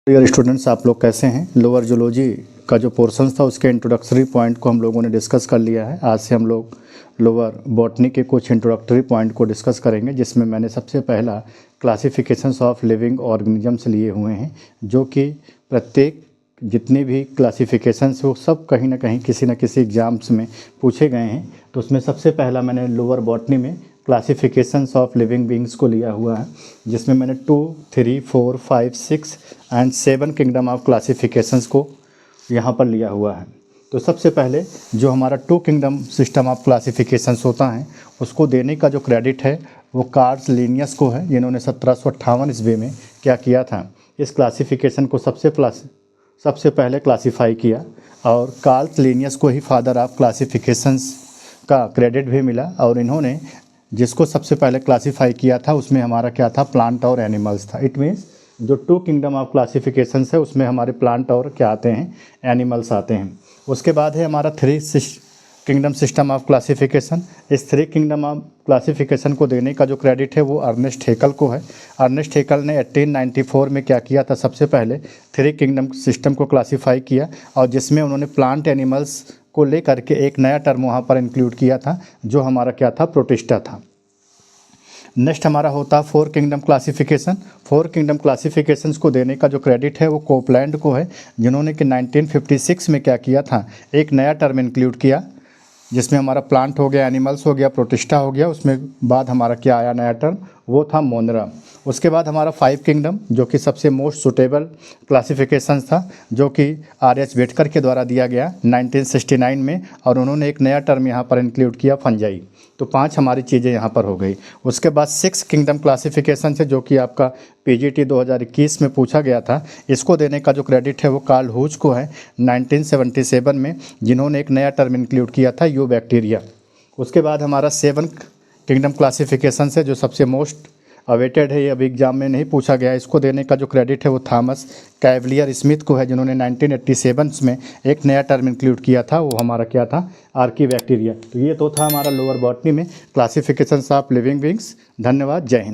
Dear students, आप लोग कैसे हैं। लोअर जूलॉजी का जो पोर्शन था उसके इंट्रोडक्टरी पॉइंट को हम लोगों ने डिस्कस कर लिया है। आज से हम लोग लोअर बॉटनी के कुछ इंट्रोडक्टरी पॉइंट को डिस्कस करेंगे, जिसमें मैंने सबसे पहला क्लासिफिकेशंस ऑफ लिविंग ऑर्गेनिजम्स लिए हुए हैं, जो कि प्रत्येक जितने भी क्लासिफिकेशंस वो सब कहीं ना कहीं किसी न किसी एग्जाम्स में पूछे गए हैं। तो उसमें सबसे पहला मैंने लोअर बॉटनी में क्लासिफिकेशंस ऑफ लिविंग बींग्स को लिया हुआ है, जिसमें मैंने 2, 3, 4, 5, 6 एंड 7 किंगडम ऑफ क्लासिफिकेशंस को यहाँ पर लिया हुआ है। तो सबसे पहले जो हमारा 2 किंगडम सिस्टम ऑफ क्लासिफिकेशंस होता है, उसको देने का जो क्रेडिट है वो कार्ल लिनियस को है, जिन्होंने 1758 ईस्वी में क्या किया था, इस क्लासिफिकेशन को सबसे पहले क्लासीफाई किया। और कार्ल लिनियस को ही फादर ऑफ क्लासिफिकेशंस का क्रेडिट भी मिला। और इन्होंने जिसको सबसे पहले क्लासीफाई किया था उसमें हमारा क्या था, प्लांट और एनिमल्स था। इट मीन्स जो 2 किंगडम ऑफ क्लासिफिकेशंस है उसमें हमारे प्लांट और क्या आते हैं, एनिमल्स आते हैं। उसके बाद है हमारा 3 किंगडम सिस्टम ऑफ क्लासिफिकेशन। इस 3 किंगडम ऑफ क्लासिफिकेशन को देने का जो क्रेडिट है वो अर्नेस्ट हेकल को है। अर्नेस्ट हेकल ने 1894 में क्या किया था, सबसे पहले 3 किंगडम सिस्टम को क्लासीफाई किया, और जिसमें उन्होंने प्लांट एनिमल्स को लेकर के एक नया टर्म वहाँ पर इंक्लूड किया था, जो हमारा क्या था, प्रोटिस्टा था। नेक्स्ट हमारा होता है 4 किंगडम क्लासिफिकेशन। 4 किंगडम क्लासिफिकेशंस को देने का जो क्रेडिट है वो कोपलैंड को है, जिन्होंने कि 1956 में क्या किया था, एक नया टर्म इंक्लूड किया, जिसमें हमारा प्लांट हो गया, एनिमल्स हो गया, प्रोटिस्टा हो गया। उसमें बाद हमारा क्या आया नया टर्म, वो था मोनरा। उसके बाद हमारा 5 किंगडम, जो कि सबसे मोस्ट सुटेबल क्लासिफिकेशन था, जो कि R.H. बेटकर के द्वारा दिया गया 1969 में, और उन्होंने एक नया टर्म यहाँ पर इंक्लूड किया, फंजाई। तो 5 हमारी चीज़ें यहाँ पर हो गई। उसके बाद 6 किंगडम क्लासिफिकेशन से, जो कि आपका PGT 2021 में पूछा गया था, इसको देने का जो क्रेडिट है वो कार्ल हूज को है 1977 में, जिन्होंने एक नया टर्म इंक्लूड किया था, यू बैक्टीरिया। उसके बाद हमारा 7 किंगडम क्लासिफिकेशन से, जो सबसे मोस्ट अवेटेड है, ये अभी एग्जाम में नहीं पूछा गया, इसको देने का जो क्रेडिट है वो थॉमस कैवलियर स्मिथ को है, जिन्होंने 1987 में एक नया टर्म इंक्लूड किया था, वो हमारा क्या था, आर्कीबैक्टीरिया। तो ये तो था हमारा लोअर बॉटनी में क्लासिफिकेशंस ऑफ लिविंग बींग्स। धन्यवाद, जय हिंद।